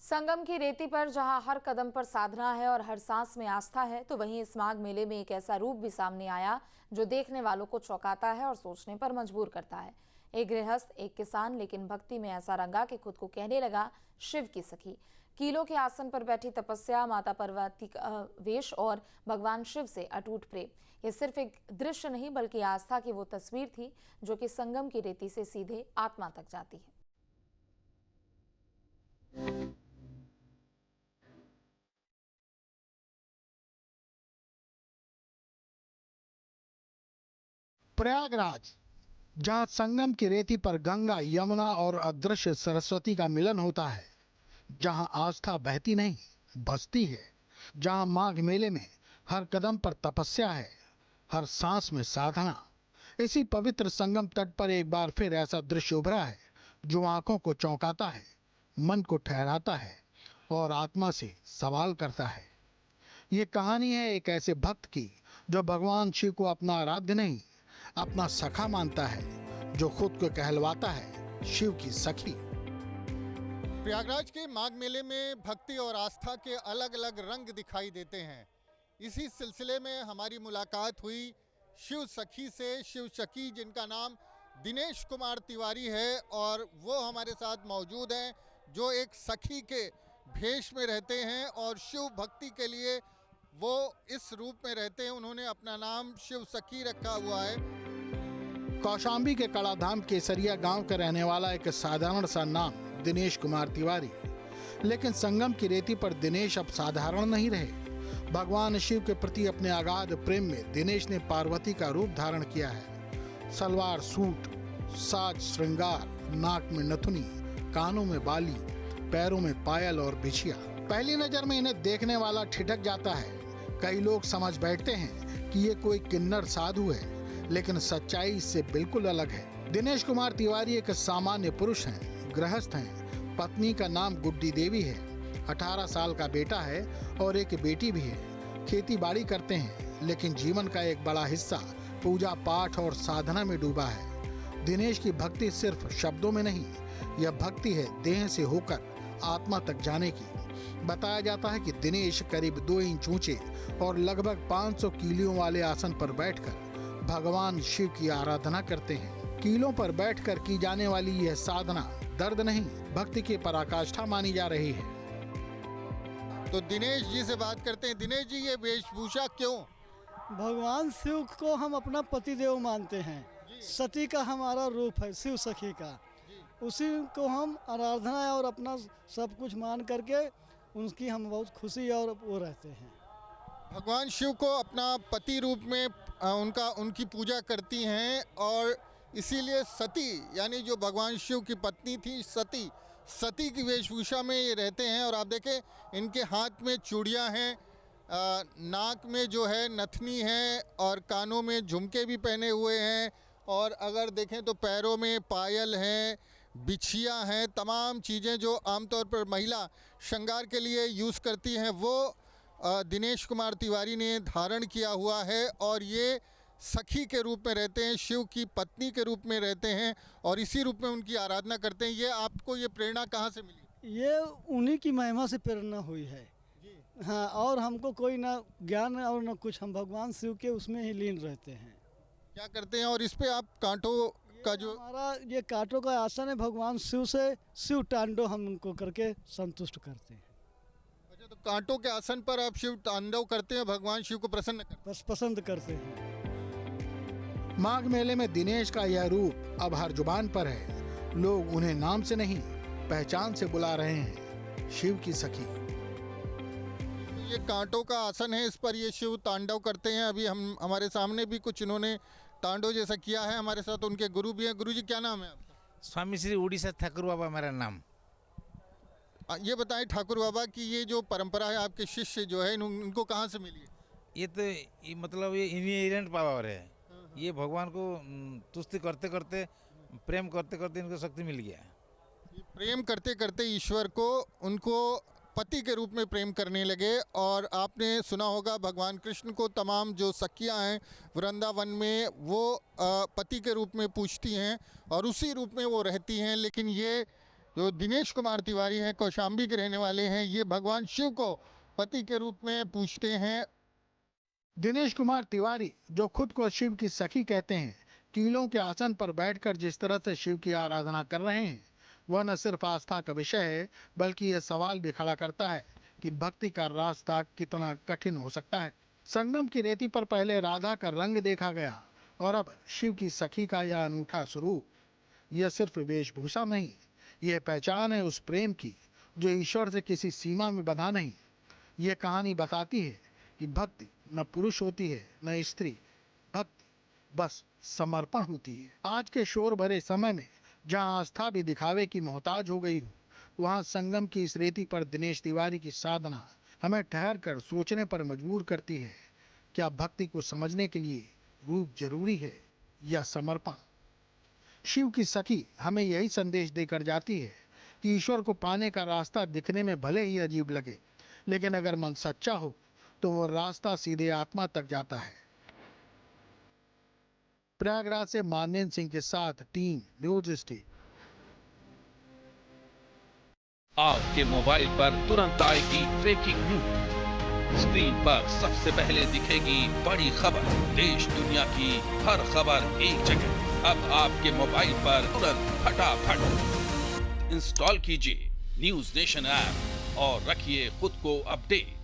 संगम की रेती पर जहां हर कदम पर साधना है और हर सांस में आस्था है, तो वहीं इस माघ मेले में एक ऐसा रूप भी सामने आया जो देखने वालों को चौंकाता है और सोचने पर मजबूर करता है। एक गृहस्थ, एक किसान, लेकिन भक्ति में ऐसा रंगा कि खुद को कहने लगा शिव की सखी। कीलों के आसन पर बैठी तपस्या, माता पार्वती का वेश और भगवान शिव से अटूट प्रेम। ये सिर्फ एक दृश्य नहीं बल्कि आस्था की वो तस्वीर थी जो कि संगम की रेती से सीधे आत्मा तक जाती है। प्रयागराज, जहां संगम की रेती पर गंगा, यमुना और अदृश्य सरस्वती का मिलन होता है, जहां आस्था बहती नहीं बसती है, जहां माघ मेले में हर कदम पर तपस्या है, हर सांस में साधना। इसी पवित्र संगम तट पर एक बार फिर ऐसा दृश्य उभरा है जो आंखों को चौंकाता है, मन को ठहराता है और आत्मा से सवाल करता है। ये कहानी है एक ऐसे भक्त की जो भगवान शिव को अपना आराध्य नहीं, अपना सखा मानता है, जो खुद को कहलवाता है शिव की सखी। प्रयागराज के माघ मेले में भक्ति और आस्था के अलग अलग रंग दिखाई देते हैं। इसी सिलसिले में हमारी मुलाकात हुई शिव सखी से, शिव सखी जिनका नाम दिनेश कुमार तिवारी है, और वो हमारे साथ मौजूद हैं जो एक सखी के भेष में रहते हैं और शिव भक्ति के लिए वो इस रूप में रहते हैं। उन्होंने अपना नाम शिव सखी रखा हुआ है। कौशाम्बी के कड़ाधाम केसरिया गांव का रहने वाला एक साधारण सा नाम दिनेश कुमार तिवारी, लेकिन संगम की रेती पर दिनेश अब साधारण नहीं रहे। भगवान शिव के प्रति अपने अगाध प्रेम में दिनेश ने पार्वती का रूप धारण किया है। सलवार सूट, साज श्रृंगार, नाक में नथुनी, कानों में बाली, पैरों में पायल और बिछिया। पहली नजर में इन्हें देखने वाला ठिठक जाता है। कई लोग समझ बैठते हैं कि ये कोई किन्नर साधु है, लेकिन सच्चाई इससे बिल्कुल अलग है। दिनेश कुमार तिवारी एक सामान्य पुरुष हैं, गृहस्थ हैं। पत्नी का नाम गुड्डी देवी है, 18 साल का बेटा है और एक बेटी भी है। खेती बाड़ी करते हैं, लेकिन जीवन का एक बड़ा हिस्सा पूजा पाठ और साधना में डूबा है। दिनेश की भक्ति सिर्फ शब्दों में नहीं, यह भक्ति है देह से होकर आत्मा तक जाने की। बताया जाता है कि दिनेश करीब 2 इंच ऊंचे और लगभग 500 कीलों वाले आसन पर बैठकर भगवान शिव की आराधना करते हैं। कीलों पर बैठकर की जाने वाली यह साधना दर्द नहीं, भक्ति की पराकाष्ठा मानी जा रही है। तो दिनेश जी से बात करते हैं। दिनेश जी, ये वेशभूषा क्यों? भगवान शिव को हम अपना पतिदेव मानते हैं। सती का हमारा रूप है, शिव सखी का। उसी को हम आराधना और अपना सब कुछ मान करके उनकी हम बहुत खुशी और वो रहते हैं। भगवान शिव को अपना पति रूप में उनकी पूजा करती हैं, और इसीलिए सती यानी जो भगवान शिव की पत्नी थी सती की वेशभूषा में ये रहते हैं। और आप देखें इनके हाथ में चूड़ियाँ हैं, नाक में जो है नथनी है और कानों में झुमके भी पहने हुए हैं, और अगर देखें तो पैरों में पायल हैं, बिछिया हैं। तमाम चीज़ें जो आमतौर पर महिला श्रृंगार के लिए यूज़ करती हैं वो दिनेश कुमार तिवारी ने धारण किया हुआ है, और ये सखी के रूप में रहते हैं, शिव की पत्नी के रूप में रहते हैं और इसी रूप में उनकी आराधना करते हैं। ये आपको ये प्रेरणा कहाँ से मिली? ये उन्हीं की महिमा से प्रेरणा हुई है। हाँ, और हमको कोई ना ज्ञान और ना कुछ, हम भगवान शिव के उसमें ही लीन रहते हैं। क्या करते हैं? और इस पे आप कांटों का जो हमारा ये कांटों का आसन है, भगवान शिव से शिव तांडव हम उनको करके संतुष्ट करते हैं। अच्छा, तो कांटों के आसन पर आप शिव तांडव करते हैं, भगवान शिव को प्रसन्न करते हैं। बस पसंद करते हैं। माघ मेले में दिनेश का यह रूप अब हर जुबान पर है। लोग उन्हें नाम से नहीं, पहचान से बुला रहे हैं, शिव की सखी। ये कांटों का आसन है, इस पर ये शिव तांडव करते हैं। अभी हमारे सामने भी कुछ इन्होंने तांडव जैसा किया है। हमारे साथ उनके गुरु भी हैं। गुरु जी, क्या नाम है आपका? स्वामी श्री उड़ीसा ठाकुर बाबा मेरा नाम। ये बताएं ठाकुर बाबा कि ये जो परंपरा है आपके शिष्य जो है इनको कहाँ से मिली है? ये तो मतलब ये इनहेरेंट पावर है। ये भगवान को तुष्टि करते करते, प्रेम करते करते इनको शक्ति मिल गया। ये प्रेम करते करते ईश्वर को उनको पति के रूप में प्रेम करने लगे। और आपने सुना होगा भगवान कृष्ण को तमाम जो सखियां हैं वृंदावन में वो पति के रूप में पूजती हैं और उसी रूप में वो रहती हैं। लेकिन ये जो दिनेश कुमार तिवारी हैं, कौशाम्बी के रहने वाले हैं, ये भगवान शिव को पति के रूप में पूजते हैं। दिनेश कुमार तिवारी, जो खुद को शिव की सखी कहते हैं, कीलों के आसन पर बैठकर जिस तरह से शिव की आराधना कर रहे हैं, वह न सिर्फ आस्था का विषय है, बल्कि यह सवाल भी खड़ा करता है कि भक्ति का रास्ता कितना कठिन हो सकता है। संगम की रेती पर पहले राधा का रंग देखा गया और अब शिव की सखी का यह अनूठा स्वरूप। यह सिर्फ वेशभूषा नहीं, यह पहचान है उस प्रेम की जो ईश्वर से किसी सीमा में बंधा नहीं। यह कहानी बताती है कि भक्ति न पुरुष होती है न स्त्री, भक्ति बस समर्पण होती है। आज के शोर भरे समय में जहां आस्था भी दिखावे की मोहताज हो गई हो, वहां संगम की इस रेती पर दिनेश तिवारी की साधना हमें ठहर कर सोचने पर मजबूर करती है। क्या भक्ति को समझने के लिए रूप जरूरी है या समर्पण? शिव की सखी हमें यही संदेश देकर जाती है कि ईश्वर को पाने का रास्ता दिखने में भले ही अजीब लगे, लेकिन अगर मन सच्चा हो तो वो रास्ता सीधे आत्मा तक जाता है। प्रयागराज से मानवेंद्र सिंह के साथ टीम न्यूज स्टेट। आपके मोबाइल पर तुरंत आएगी ब्रेकिंग न्यूज। स्क्रीन पर सबसे पहले दिखेगी बड़ी खबर। देश दुनिया की हर खबर एक जगह। अब आपके मोबाइल पर तुरंत फटाफट इंस्टॉल कीजिए न्यूज नेशन ऐप और रखिए खुद को अपडेट।